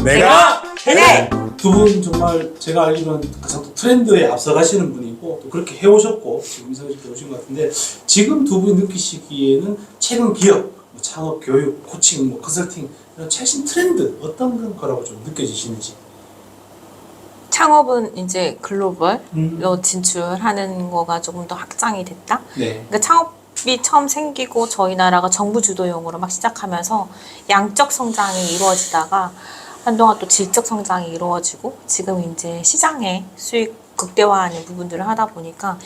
내가 해내! 두 분 정말 제가 알기로는 가장 또 트렌드에 앞서가시는 분이고 또 그렇게 해오셨고 지금 이사님께 오신 것 같은데 지금 두 분이 느끼시기에는 최근 기업, 뭐 창업, 교육, 코칭, 뭐 컨설팅 이런 최신 트렌드 어떤 거라고 좀 느껴지시는지. 창업은 이제 글로벌로 진출하는 거가 조금 더 확장이 됐다. 네. 그러니까 창업이 처음 생기고 저희 나라가 정부 주도형으로 막 시작하면서 양적 성장이 이루어지다가 한동안 또 질적 성장이 이루어지고 지금 이제 시장의 수익 극대화하는 부분들을 하다 보니까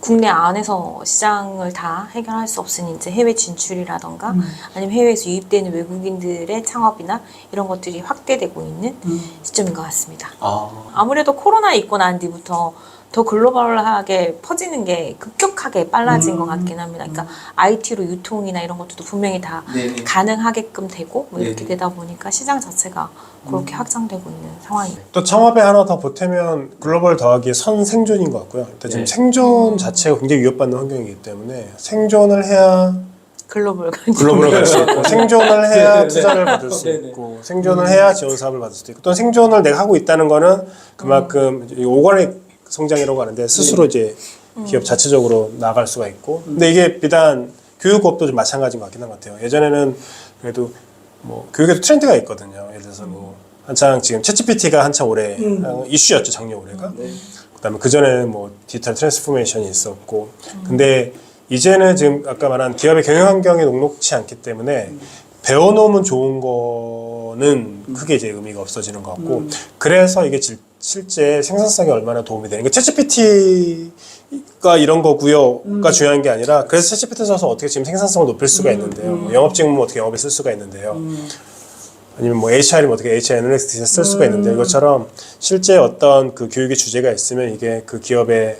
국내 안에서 시장을 다 해결할 수 없으니 이제 해외 진출이라던가 아니면 해외에서 유입되는 외국인들의 창업이나 이런 것들이 확대되고 있는 시점인 것 같습니다. 아무래도 코로나 있고 난 뒤부터 더 글로벌하게 퍼지는 게 급격하게 빨라진 것 같긴 합니다. 그러니까 IT로 유통이나 이런 것들도 분명히 다 네네. 가능하게끔 되고 뭐 이렇게 네네. 되다 보니까 시장 자체가 그렇게 확장되고 있는 상황입니다. 또 창업에 하나 더 보태면 글로벌 더하기 선생존인 것 같고요. 일단 지금 네. 생존 자체가 굉장히 위협받는 환경이기 때문에 생존을 해야 글로벌로 갈 수 있고 생존을 해야 네네. 투자를 받을 수 네네. 있고 생존을 해야 지원 사업을 받을 수도 있고 또 생존을 내가 하고 있다는 거는 그만큼 오가닉 성장이라고 하는데 스스로 이제 기업 자체적으로 나아갈 수가 있고 근데 이게 비단 교육업도 좀 마찬가지인 것 같긴 한 것 같아요. 예전에는 그래도 뭐 교육에도 트렌드가 있거든요. 예를 들어서 뭐 한창 지금 챗GPT가 한창 올해 이슈였죠. 작년 올해가. 네. 그다음에 그 전에는 뭐 디지털 트랜스포메이션이 있었고 근데 이제는 지금 아까 말한 기업의 경영 환경이 녹록치 않기 때문에 배워놓으면 좋은 거는 크게 이제 의미가 없어지는 것 같고 그래서 이게 실제 생산성에 얼마나 도움이 되는 게 챗GPT가 이런 거고요가 중요한 게 아니라 그래서 챗GPT 써서 어떻게 지금 생산성을 높일 수가 있는데요. 뭐 영업직무 어떻게 영업에 쓸 수가 있는데요. 아니면 뭐 HR이면 어떻게 HR 애널리스트에 쓸 수가 있는데 이것처럼 실제 어떤 그 교육의 주제가 있으면 이게 그 기업의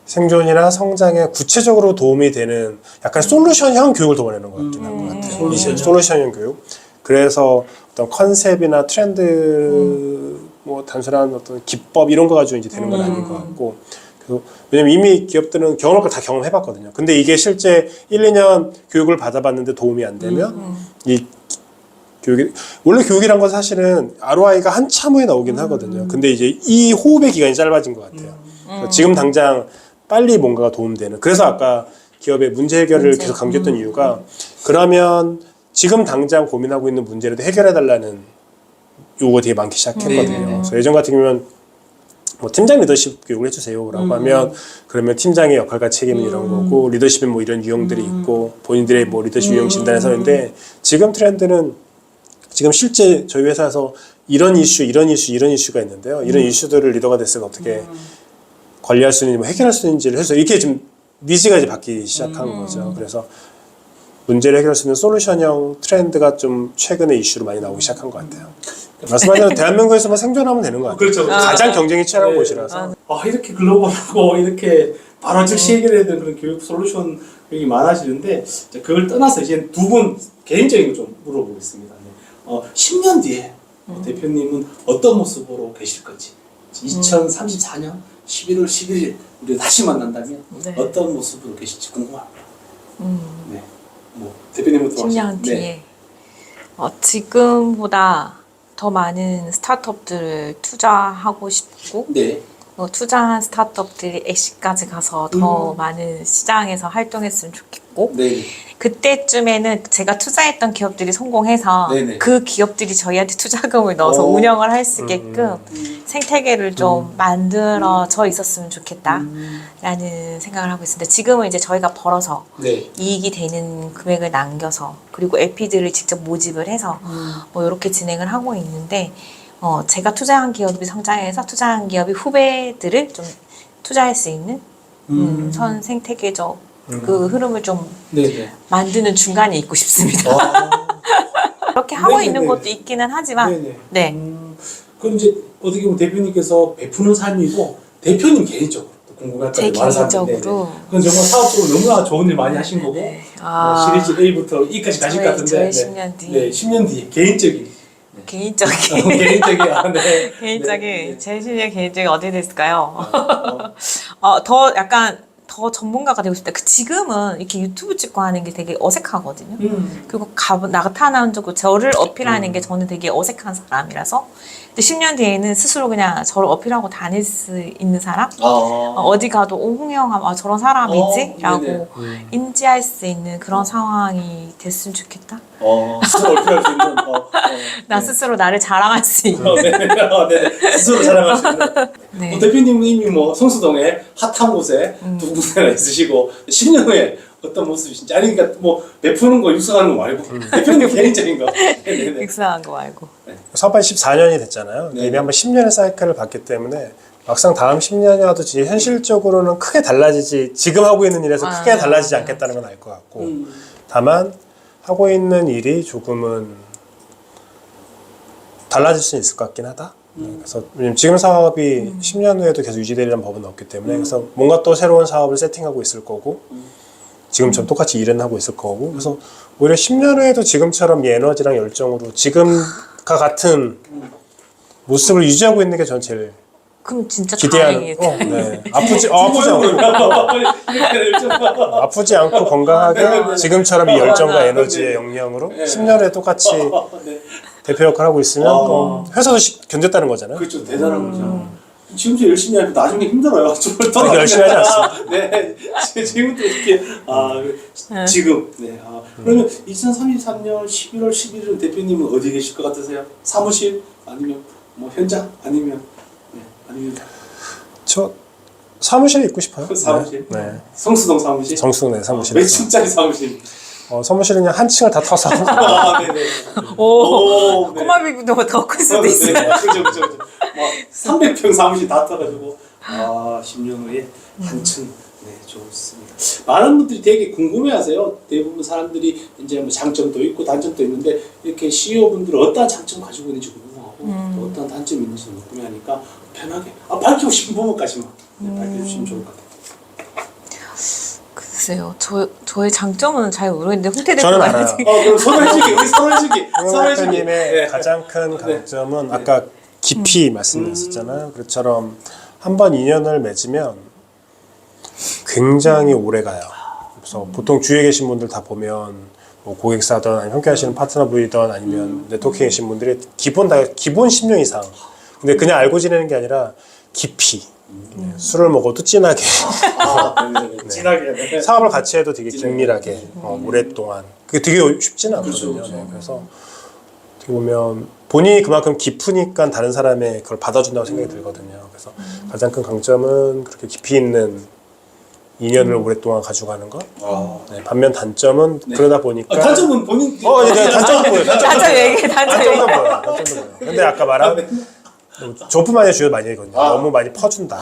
생존이나 성장에 구체적으로 도움이 되는 약간 솔루션형 교육을 더 원하는 것 같긴 한 것 같아요. 이제 솔루션형 교육. 그래서 어떤 컨셉이나 트렌드, 뭐 단순한 어떤 기법 이런 거 가지고 이제 되는 건 아닌 것 같고. 그래서 왜냐면 이미 기업들은 경험할 걸 다 경험해봤거든요. 근데 이게 실제 1, 2년 교육을 받아봤는데 도움이 안 되면 이 교육이 원래 교육이란 건 사실은 ROI가 한참 후에 나오긴 하거든요. 근데 이제 이 호흡의 기간이 짧아진 것 같아요. 지금 당장 빨리 뭔가가 도움되는. 그래서 아까 기업의 문제 해결을 계속 강조했던 이유가 그러면 지금 당장 고민하고 있는 문제라도 해결해달라는 요구가 되게 많기 시작했거든요. 그래서 예전 같은 경우는 뭐 팀장 리더십 교육을 해주세요라고 하면 그러면 팀장의 역할과 책임은 이런 거고 리더십에 뭐 이런 유형들이 있고 본인들의 뭐 리더십 유형 진단을 서는데 지금 트렌드는 지금 실제 저희 회사에서 이런 이슈가 있는데요. 이런 이슈들을 리더가 됐을 때 어떻게 관리할 수 있는지, 뭐 해결할 수 있는지를 해서 이렇게 좀 니즈가 이제 바뀌기 시작한 거죠. 그래서 문제를 해결할 수 있는 솔루션형 트렌드가 좀 최근에 이슈로 많이 나오기 시작한 것 같아요. 말씀하신 대로 대한민국에서만 생존하면 되는 것 같아요. 그렇죠. 가장 경쟁이 치열한 네. 곳이라서. 이렇게 글로벌하고 이렇게 바로 즉시 해결해야 되는 그런 교육 솔루션 교육이 많아지는데 그걸 떠나서 이제 두 분 개인적인 거 좀 물어보겠습니다. 10년 뒤에 대표님은 어떤 모습으로 계실 건지 2034년 11월 11일 우리 다시 만난다면 네. 어떤 모습으로 계실지 궁금합니다. 네. 뭐 대표님부터 10년 뒤에 지금보다 더 많은 스타트업들을 투자하고 싶고 네. 투자한 스타트업들이 엑시까지 가서 더 많은 시장에서 활동했으면 좋겠고 네. 그때쯤에는 제가 투자했던 기업들이 성공해서 네네. 그 기업들이 저희한테 투자금을 넣어서 운영을 할 수 있게끔 생태계를 좀 만들어져 있었으면 좋겠다라는 생각을 하고 있습니다. 지금은 이제 저희가 벌어서 네. 이익이 되는 금액을 남겨서 그리고 LP들을 직접 모집을 해서 뭐 이렇게 진행을 하고 있는데 제가 투자한 기업이 성장해서 투자한 기업이 후배들을 좀 투자할 수 있는 선 생태계적 그 흐름을 좀 네네. 만드는 중간에 있고 싶습니다. 그렇게 하고 네네네. 있는 것도 있기는 하지만 네네. 네. 그럼 이제 어떻게 보면 대표님께서 베푸는 삶이고 대표님 개인적으로 또 궁금했던 제 게 많은 사람인데 개인적으로 그건 정말 사업적으로 너무나 좋은 일 많이 하신 거고 네. 시리즈 A부터 E까지 가실 것 같은데 저의 10년 뒤. 네, 10년 뒤에 개인적인 개인적인 네. 개인적인 네. 제 실력 개인적인 어디 됐을까요? 어. 더 약간 더 전문가가 되고 싶다. 지금은 이렇게 유튜브 찍고 하는 게 되게 어색하거든요. 그리고 나타나고 저를 어필하는 게 저는 되게 어색한 사람이라서. 근데 10년 뒤에는 스스로 그냥 저를 어필하고 다닐 수 있는 사람? 어디 가도 홍영아 저런 사람이지? 라고 인지할 수 있는 그런 상황이 됐으면 좋겠다. 스스로 어필할 수 있는. 나 스스로 나를 자랑할 수 있는. 네. 스스로 자랑할 수 있는. 네. 대표님은 이미 뭐 성수동에 핫한 곳에 두 군데나 있으시고 10년 후에 어떤 모습이신지 아니 그러니까 뭐 베푸는 거 육성하는 거 말고 대표님 개인적인 거. 네네. 익숙한 거 말고. 사업한 14년이 됐잖아요. 네. 이미 한번 10년의 사이클을 봤기 때문에 막상 다음 10년이 와도 현실적으로는 크게 달라지지 지금 하고 있는 일에서 크게 달라지지 않겠다는 건 알 것 같고 다만 하고 있는 일이 조금은 달라질 수 있을 것 같긴 하다. 그래서 왜냐면 지금 사업이 10년 후에도 계속 유지되리라는 법은 없기 때문에 그래서 뭔가 또 새로운 사업을 세팅하고 있을 거고 지금처럼 똑같이 일은 하고 있을 거고 그래서 오히려 10년 후에도 지금처럼 이 에너지랑 열정으로 지금과 같은 모습을 유지하고 있는 게 전 제일 그럼 진짜 기대하는 다행이에요. 네. 아프지 않고 건강하게 지금처럼 이 열정과 에너지의 역량으로 10년 후에 똑같이 대표 역할을 하고 있으면 회사도 견뎠다는 거잖아요. 그렇죠. 대단한 거죠. 지금도 열심히 하면 나중에 힘들어요. 그렇게 열심히 하지 않습니다. 네. 지금도 이렇게 지금 그러면 2033년 11월 11일 대표님은 어디 계실 것 같으세요? 사무실 아니면 뭐 현장 아니면 아니면 저 사무실에 있고 싶어요. 사무실? 네. 성수동 사무실? 성수동 네, 사무실. 몇 층짜리 사무실? 사무실은 그냥 한 층을 다 터서 네네. 오, 꼬마비보다 더 클 수도 있어요. 그죠. 300평 사무실 다 떠가지고 10년 후에 한층 네, 좋습니다. 많은 분들이 되게 궁금해하세요. 대부분 사람들이 이제 뭐 장점도 있고 단점도 있는데 이렇게 CEO 분들은 어떠한 장점 가지고 있는지 궁금하고 또 어떠한 단점이 있는지 궁금해하니까 편하게 밝히고 싶은 부분까지만 밝혀주시면 좋을 것 같아요. 글쎄요, 저의 장점은 잘 모르겠는데 홍태 저는 대표가 알아요. 그럼 손해주기 우리 손해주기 대표님의 가장 큰 강점은 아까 깊이 말씀하셨잖아요. 그처럼 한번 인연을 맺으면 굉장히 오래 가요. 그래서 보통 주위에 계신 분들 다 보면 뭐 고객사든 아니면 함께 하시는 파트너분이든 아니면 네트워킹 계신 분들이 기본 10년 이상. 근데 그냥 알고 지내는 게 아니라 깊이. 술을 먹어도 진하게. 진하게. 사업을 같이 해도 되게 긴밀하게 오랫동안. 그게 되게 쉽지는 않거든요. 그렇죠. 네, 그래서 어떻게 보면 본인이 그만큼 깊으니까 다른 사람의 그걸 받아준다고 생각이 들거든요. 그래서 가장 큰 강점은 그렇게 깊이 있는 인연을 오랫동안 가져가는 것. 네, 반면 단점은 그러다 보니까 단점은 본인. 네, 단점은 뭐예요? 단점 얘기해, 단점 얘기해. 단점도 뭐예요? 근데 아까 말한 저뿐만 아니라 주변 많이 얘기거든요. 너무 많이 퍼준다.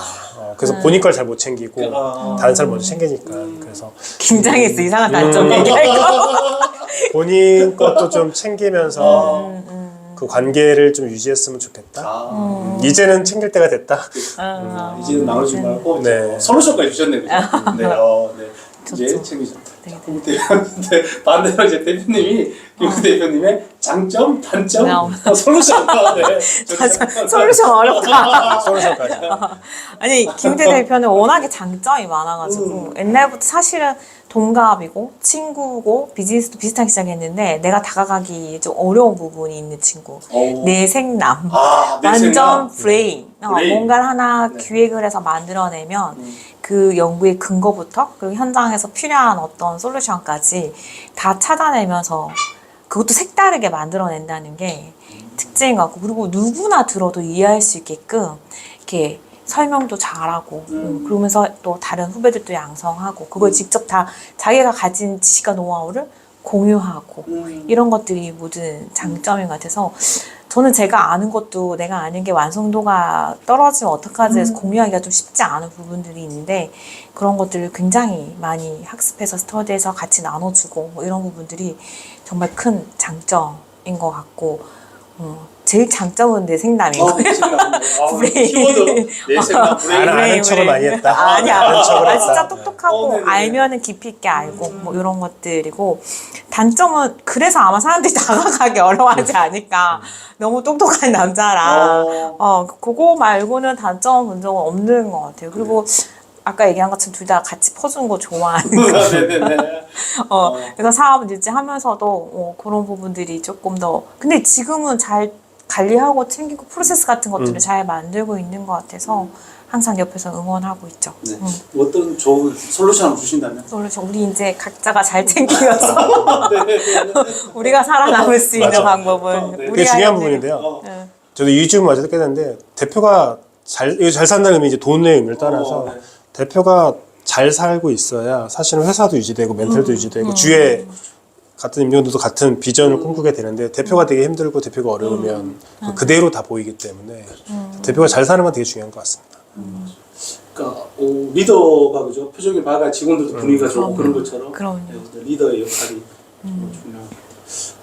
그래서 본인 걸 잘 못 챙기고 다른 사람 먼저 챙기니까. 그래서 긴장했어, 이상한 단점 얘기하니까. 본인 것도 좀 챙기면서 그 관계를 좀 유지했으면 좋겠다. 이제는 챙길 때가 됐다. 이제는 나눠주지 말고 네. 솔루션까지 주셨네, 그죠? 네. 이제 챙기셨다. 근데 반대로 이제 대표님이 김 대표님의 장점, 단점, 솔루션. 솔루션 어렵다. 솔루션까지. 아니, 김대 대표는 워낙에 장점이 많아가지고 옛날부터 사실은 동갑이고 친구고 비즈니스도 비슷하게 시작했는데 내가 다가가기 좀 어려운 부분이 있는 친구. 내생남. 완전 브레인. 뭔가를 하나 기획을 해서 만들어내면 그 연구의 근거부터 그 현장에서 필요한 어떤 솔루션까지 다 찾아내면서 그것도 색다르게 만들어낸다는 게 특징인 것 같고 그리고 누구나 들어도 이해할 수 있게끔 이렇게 설명도 잘하고 그러면서 또 다른 후배들도 양성하고 그걸 직접 다 자기가 가진 지식과 노하우를 공유하고 이런 것들이 모든 장점인 것 같아서 저는 제가 아는 것도 내가 아는 게 완성도가 떨어지면 어떡하지 해서 공유하기가 좀 쉽지 않은 부분들이 있는데 그런 것들을 굉장히 많이 학습해서 스터디해서 같이 나눠주고 뭐 이런 부분들이 정말 큰 장점인 것 같고 제일 장점은 내생남인 거예요. 키워드 내생남 브레인. 아는 척을 많이 했다. 아니야. 척을 했다. 진짜 똑똑하고 알면은 깊이 있게 알고 뭐 이런 것들이고 단점은 그래서 아마 사람들이 다가가기 어려워하지 않을까. 너무 똑똑한 남자라. 그거 말고는 단점 본 적은 없는 것 같아요. 그리고 아까 얘기한 것처럼 둘 다 같이 퍼주는 거 좋아하는 거. 네네네. 그래서 사업 유지하면서도 그런 부분들이 조금 더 근데 지금은 잘 관리하고 챙기고 프로세스 같은 것들을 잘 만들고 있는 것 같아서 항상 옆에서 응원하고 있죠. 네. 어떤 좋은 솔루션을 주신다면? 그래서 우리 이제 각자가 잘 챙기면서 우리가 살아남을 수 있는 맞아. 방법은 네. 그게 우리가 중요한 해야 부분인데요. 돼. 응. 저도 2주 맞아 깨닫는데 대표가 잘 산다는 의미 이제 돈의 의미를 떠나서 네. 대표가 잘 살고 있어야 사실은 회사도 유지되고 멘탈도 유지되고 주위에 같은 임직원들도 같은 비전을 꿈꾸게 되는데 대표가 되게 힘들고 대표가 어려우면 그대로 다 보이기 때문에 대표가 잘 사는 건 되게 중요한 것 같습니다. 그러니까 리더가 그죠 표정이 밝아 직원들도 분위기가 좋고 그런 것처럼 그럼요. 네, 리더의 역할이 중요합니다.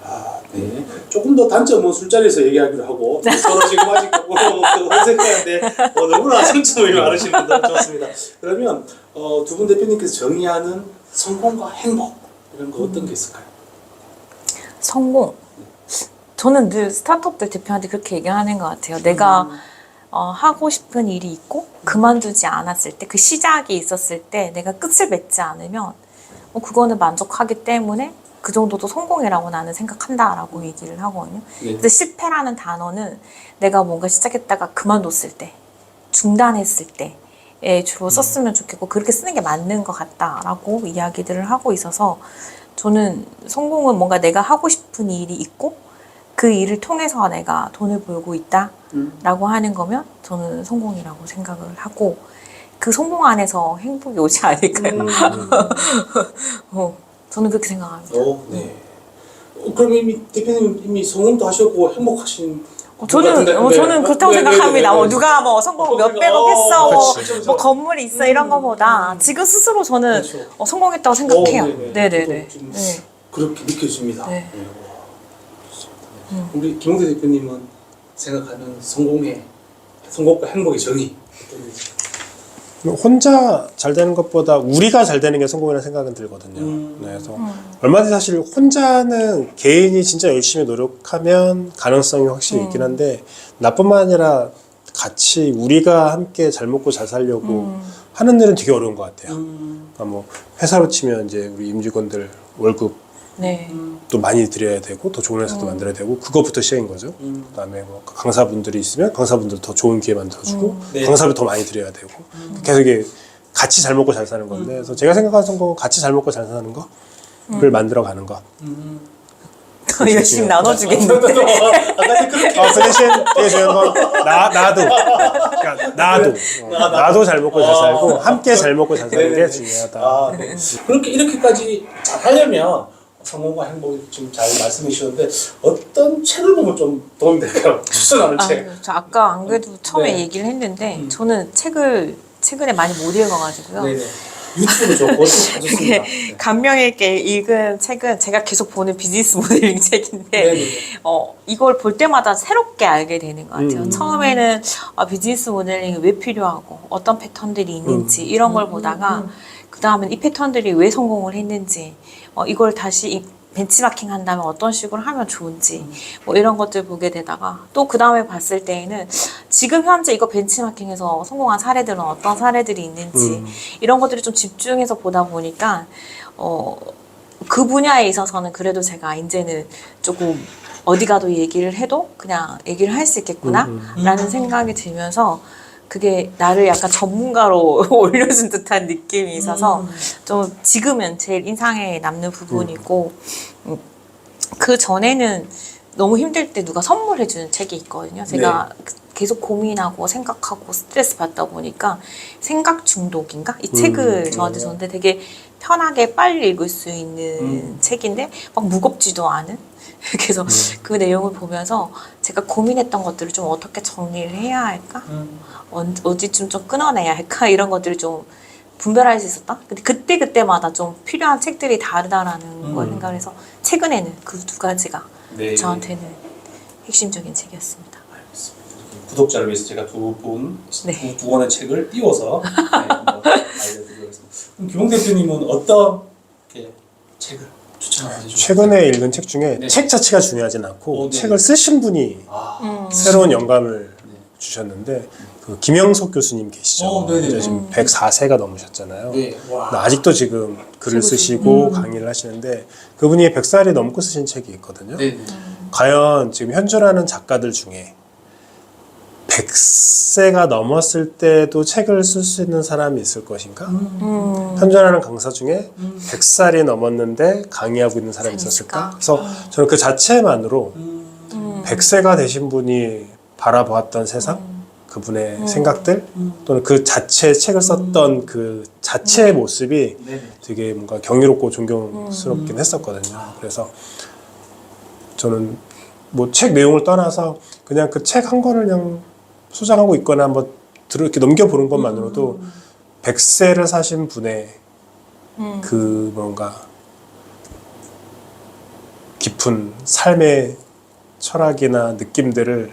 아, 네. 조금 더 단점은 술자리에서 얘기하기로 하고 서로 지금 아직 어색한데 너무나 성취감이 많으신 분들 좋습니다. 그러면 두 분 대표님께서 정의하는 성공과 행복 이런 거 어떤 게 있을까요? 성공. 저는 늘 스타트업들 대표한테 그렇게 얘기하는 것 같아요. 내가 하고 싶은 일이 있고 그만두지 않았을 때 그 시작이 있었을 때 내가 끝을 맺지 않으면 그거는 만족하기 때문에 그 정도도 성공이라고 나는 생각한다라고 얘기를 하거든요. 네. 그래서 실패라는 단어는 내가 뭔가 시작했다가 그만뒀을 때, 중단했을 때에 주로 썼으면 좋겠고 그렇게 쓰는 게 맞는 것 같다라고 이야기들을 하고 있어서 저는 성공은 뭔가 내가 하고 싶은 일이 있고 그 일을 통해서 내가 돈을 벌고 있다라고 하는 거면 저는 성공이라고 생각을 하고 그 성공 안에서 행복이 오지 않을까요? 저는 그렇게 생각합니다. 네. 그럼 이미 대표님 이미 성공도 하셨고 행복하신 저는 그렇다고 생각합니다. 누가 뭐 성공 몇 백억 했어, 그렇죠. 뭐 건물이 있어 이런 거보다 지금 스스로 저는 그렇죠. 성공했다고 생각해요. 네네. 네네네. 저도 지금 네. 그렇게 느껴집니다. 네. 네. 와, 우리 김홍대 대표님은 생각하는 성공과 행복의 정의 어떤 거죠? 혼자 잘 되는 것보다 우리가 잘 되는 게 성공이라는 생각은 들거든요. 네, 그래서 얼마든지 사실 혼자는 개인이 진짜 열심히 노력하면 가능성이 확실히 있긴 한데 나뿐만 아니라 같이 우리가 함께 잘 먹고 잘 살려고 하는 일은 되게 어려운 것 같아요. 그러니까 뭐 회사로 치면 이제 우리 임직원들 월급 네. 또 많이 드려야 되고 더 좋은 회사도 만들어야 되고 그것부터 시작인 거죠. 그다음에 뭐 강사분들이 있으면 강사분들 더 좋은 기회 만들어주고 네. 강사비 더 많이 드려야 되고 계속 이게 같이 잘 먹고 잘 사는 건데 그래서 제가 생각하는 성공은 같이 잘 먹고 잘 사는 거를 만들어 가는 것. 더 열심히 나눠주겠는데. 아까 그렇게 그 대신 되게 중요한 건 나도 그러니까 나도 잘 먹고 잘 살고 함께 잘 먹고 잘 사는 게 중요하다. 아, 네. 그렇게 이렇게까지 잘 하려면 성공과 행복이 지금 잘 말씀해 주셨는데 어떤 책을 보면 좀 도움이 될까요? 추천하는 책. 저 아까 안 그래도 처음에 네. 얘기를 했는데 저는 책을 최근에 많이 못 읽어가지고요. 네네. 유튜브 좋고 그것도 좋습니다. 네. 감명 있게 읽은 책은 제가 계속 보는 비즈니스 모델링 책인데 네네. 이걸 볼 때마다 새롭게 알게 되는 것 같아요. 처음에는 비즈니스 모델링이 왜 필요하고 어떤 패턴들이 있는지 이런 걸 보다가 그 다음엔 이 패턴들이 왜 성공을 했는지 이걸 다시 벤치마킹 한다면 어떤 식으로 하면 좋은지 뭐 이런 것들 보게 되다가 또 그 다음에 봤을 때에는 지금 현재 이거 벤치마킹해서 성공한 사례들은 어떤 사례들이 있는지 이런 것들을 좀 집중해서 보다 보니까 그 분야에 있어서는 그래도 제가 이제는 조금 어디 가도 얘기를 해도 그냥 얘기를 할 수 있겠구나 라는 생각이 들면서 그게 나를 약간 전문가로 올려준 듯한 느낌이 있어서 좀 지금은 제일 인상에 남는 부분이고 그 전에는 너무 힘들 때 누가 선물해주는 책이 있거든요. 제가 계속 고민하고 생각하고 스트레스 받다 보니까 생각 중독인가? 이 책을 저한테 줬는데 되게 편하게 빨리 읽을 수 있는 책인데 막 무겁지도 않은 그래서 그 내용을 보면서 제가 고민했던 것들을 좀 어떻게 정리를 해야 할까? 어디쯤 좀 끊어내야 할까? 이런 것들을 좀 분별할 수 있었다? 근데 그때마다 좀 필요한 책들이 다르다라는 걸 생각을 해서 최근에는 그 두 가지가 네. 저한테는 핵심적인 책이었습니다. 알겠습니다. 구독자를 위해서 제가 두 권의 책을 띄워서 한번 알려드리겠습니다. 그럼 김홍 대표님은 어떤 책을 추천해 주시죠? 최근에 읽은 책 중에 네. 책 자체가 중요하진 않고 네. 책을 쓰신 분이 새로운 영감을 주셨는데 그 김영석 교수님 계시죠. 네네. 이제 지금 104세가 넘으셨잖아요. 네. 와. 근데 아직도 지금 글을 쓰시고 강의를 하시는데 그분이 100살이 넘고 쓰신 책이 있거든요. 네. 과연 지금 현존하는 작가들 중에 100세가 넘었을 때도 책을 쓸 수 있는 사람이 있을 것인가? 현존하는 강사 중에 100살이 넘었는데 강의하고 있는 사람이 있었을까? 그래서 저는 그 자체만으로 100세가 되신 분이 바라보았던 세상, 그분의 생각들, 또는 그 자체 책을 썼던 그 자체의 모습이 네. 되게 뭔가 경이롭고 존경스럽긴 했었거든요. 그래서 저는 뭐 책 내용을 떠나서 그냥 그 책 한 권을 그냥 소장하고 있거나 한번 이렇게 넘겨보는 것만으로도 100세를 사신 분의 그 뭔가 깊은 삶의 철학이나 느낌들을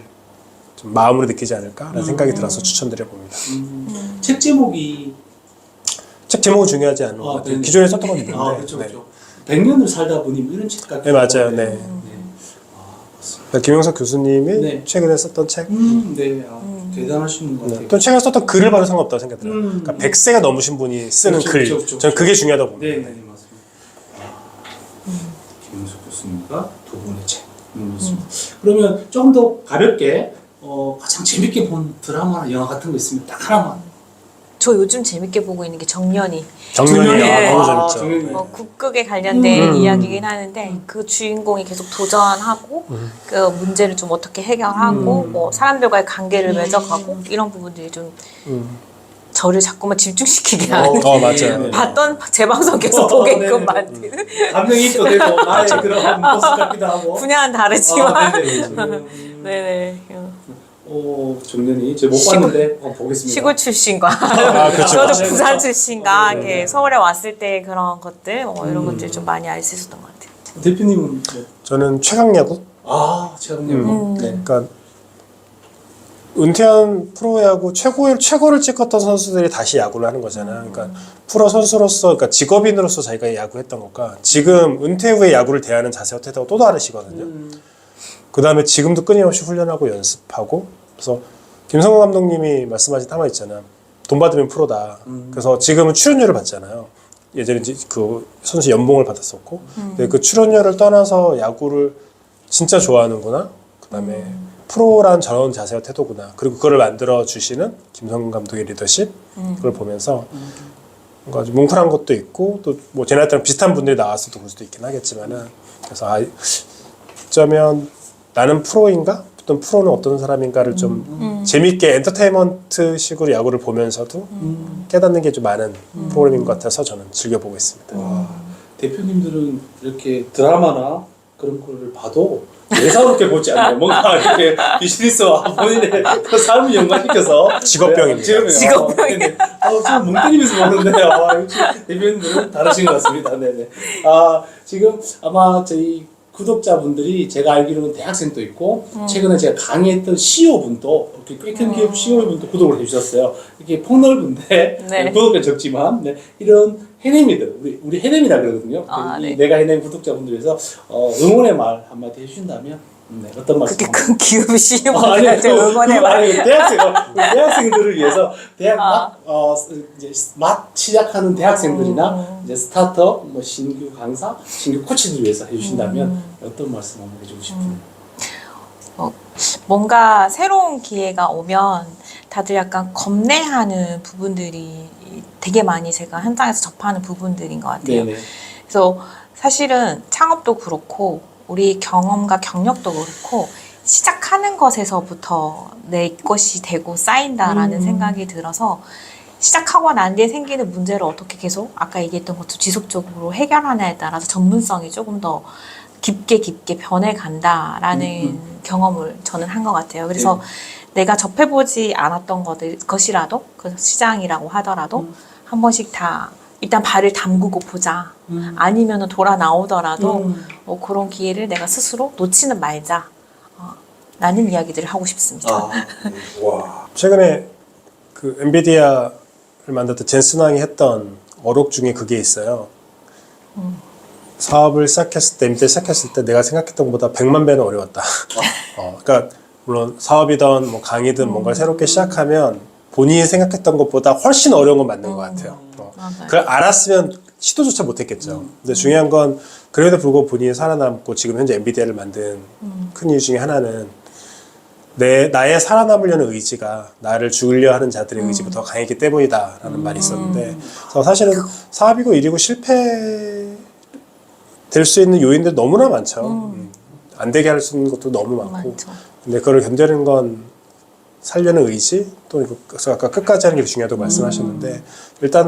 좀 마음으로 느끼지 않을까라는 생각이 들어서 추천드려 봅니다. 책 제목이 책 제목은 중요하지 않은 것 같아요. 네. 기존에 썼던 건 있는데. 그렇죠, 네. 그렇죠. 100년을 살다 보니 뭐 이런 책 같은 네, 맞아요. 건데. 네. 그러니까 김영석 교수님이 네. 최근에 썼던 책, 네, 대단하신 것 같아요. 또 최근에 썼던 글을 봐도 상관없다고 생각이 들어요. 음. 그러니까 100세가 넘으신 분이 쓰는 그렇죠, 글, 그렇죠, 그렇죠. 저는 그게 중요하다고 봅니다. 네, 네, 맞습니다. 김은석 교수님과 두 분의 책. 그러면 좀 더 가볍게 가장 재밌게 본 드라마나 영화 같은 거 있으면 딱 하나만. 저 요즘 재밌게 보고 있는 게 정년이. 정년이 네. 너무 아, 재밌죠. 정년이. 뭐 국극에 관련된 이야기긴 하는데 그 주인공이 계속 도전하고 그 문제를 좀 어떻게 해결하고 뭐 사람들과의 관계를 맺어가고 이런 부분들이 좀 저를 자꾸만 집중시키게 하는 맞아요. 봤던 재방송 계속 보게끔 네네. 만드는 감정이 입도되고 나의 그런 모습 같기도 하고. 분야는 다르지만 네네. 네네 정년이 제가 못 봤는데 보겠습니다. 시골 출신과 그렇죠. 저도 네. 부산 출신과 네. 이렇게 서울에 왔을 때 그런 것들 뭐 이런 것들 좀 많이 알 수 있었던 것 같아요. 대표님은 저는 최강야구? 최강님. 네. 그러니까 은퇴한 프로야구 최고를 찍었던 선수들이 다시 야구를 하는 거잖아요. 그러니까 프로 선수로서, 그러니까 직업인으로서 자기가 야구했던 것과 지금 은퇴 후에 야구를 대하는 자세와 태도가 또 다르시거든요. 그 다음에 지금도 끊임없이 훈련하고 연습하고, 그래서 김성근 감독님이 말씀하신 한마 있잖아요. 돈 받으면 프로다. 그래서 지금은 출연료를 받잖아요. 예전에 이제 그 선수 연봉을 받았었고, 근데 그 출연료를 떠나서 야구를 진짜 좋아하는구나. 그 다음에 프로란 저런 자세와 태도구나. 그리고 그걸 만들어 주시는 김성근 감독의 리더십, 그걸 보면서 뭔가 좀 뭉클한 것도 있고, 또 뭐 제 나이 때랑 비슷한 분들이 나왔어도 그럴 수도 있긴 하겠지만은, 그래서 어쩌면 나는 프로인가? 어떤 프로는 어떤 사람인가를 좀 재밌게 엔터테인먼트 식으로 야구를 보면서도 깨닫는 게 좀 많은 프로그램인 것 같아서 저는 즐겨보고 있습니다. 대표님들은 이렇게 드라마나 그런 거를 봐도 예사롭게 보지 않나요? 뭔가 이렇게 비즈니스와 본인의 그 삶을 연관시켜서 직업병입니다. 직업병이에요. 지금 멍 때리면서 보는데요. 역시 대표님들은 다르신 것 같습니다. 네네. 지금 아마 저희 구독자분들이 제가 알기로는 대학생도 있고 최근에 제가 강의했던 CEO분도 꽤 큰 기업 CEO분도 구독을 해주셨어요. 이게 폭넓은데 네. 구독자 적지만 이런 해내미들 우리 해내미라 그러거든요. 네. 내가 해낸 구독자분들에서 응원의 말 한마디 해주신다면 어떤 말씀? 그렇게 큰 기업이 아니, 시험을 응원해 아니, 대학생들을 위해서 대학 이제 막 시작하는 대학생들이나 이제 스타트업, 뭐 신규 강사, 신규 코치들 위해서 해주신다면 어떤 말씀 한번 해주고 싶어요? 뭔가 새로운 기회가 오면 다들 약간 겁내하는 부분들이 되게 많이 제가 현장에서 접하는 부분들인 것 같아요. 네네. 그래서 사실은 창업도 그렇고 우리 경험과 경력도 그렇고 시작하는 것에서부터 내 것이 되고 쌓인다라는 생각이 들어서 시작하고 난 뒤에 생기는 문제를 어떻게 계속 아까 얘기했던 것도 지속적으로 해결하냐에 따라서 전문성이 조금 더 깊게 변해간다라는 경험을 저는 한 것 같아요. 그래서 내가 접해보지 않았던 것이라도 그 시장이라고 하더라도 한 번씩 다 일단 발을 담그고 보자. 아니면은 돌아 나오더라도 뭐 그런 기회를 내가 스스로 놓치는 말자. 라는 이야기들을 하고 싶습니다. 와. 최근에 그 엔비디아를 만들었던 젠슨 왕이 했던 어록 중에 그게 있어요. 사업을 시작했을 때, 밑에 시작했을 때 내가 생각했던 것보다 100만 배는 어려웠다. 그러니까 물론 사업이든 뭐 강의든 뭔가를 새롭게 시작하면 본인이 생각했던 것보다 훨씬 어려운 건 맞는 것 같아요. 맞아요. 그걸 알았으면 시도조차 못했겠죠. 근데 중요한 건 그래도 불구하고 본인이 살아남고 지금 현재 엔비디아를 만든 큰 이유 중에 하나는 나의 살아남으려는 의지가 나를 죽이려 하는 자들의 의지보다 더 강했기 때문이다라는 말이 있었는데 그래서 사실은 사업이고 일이고 실패 될 수 있는 요인들 너무나 많죠. 안 되게 할 수 있는 것도 너무 많고 많죠. 근데 그걸 견디는 건 살려는 의지 또 그래서 아까 끝까지 하는 게 중요하다고 말씀하셨는데 일단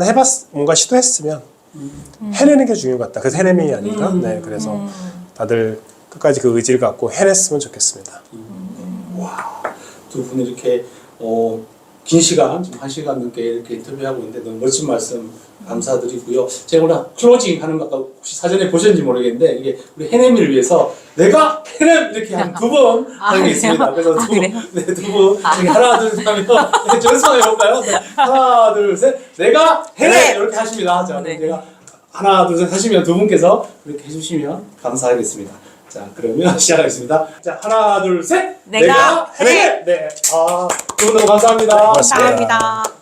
뭔가 시도했으면 해내는 게 중요한 것 같다. 그래서 해냄이 아닌가? 네, 그래서 다들 끝까지 그 의지를 갖고 해냈으면 좋겠습니다. 와, 두 분 이렇게 긴 시간, 지금 1시간 넘게 이렇게 인터뷰하고 있는데 너무 멋진 말씀 감사드리고요. 제가 오늘 클로징 하는 거 아까 혹시 사전에 보셨는지 모르겠는데 이게 우리 해냄이를 위해서 내가 해냄 이렇게 한 두 번 하는 게 있습니다. 그래서 두 분 이렇게 하나 둘 셋 하면 연습 해볼까요? 네. 하나 둘 셋 내가 해냄 이렇게 하십니다. 자, 그럼 제가 하나 둘 셋 하시면 두 분께서 이렇게 해주시면 감사하겠습니다. 자, 그러면 시작하겠습니다. 자, 하나 둘 셋 내가 해냄! 네, 두 분 너무 감사합니다. 고맙습니다. 감사합니다.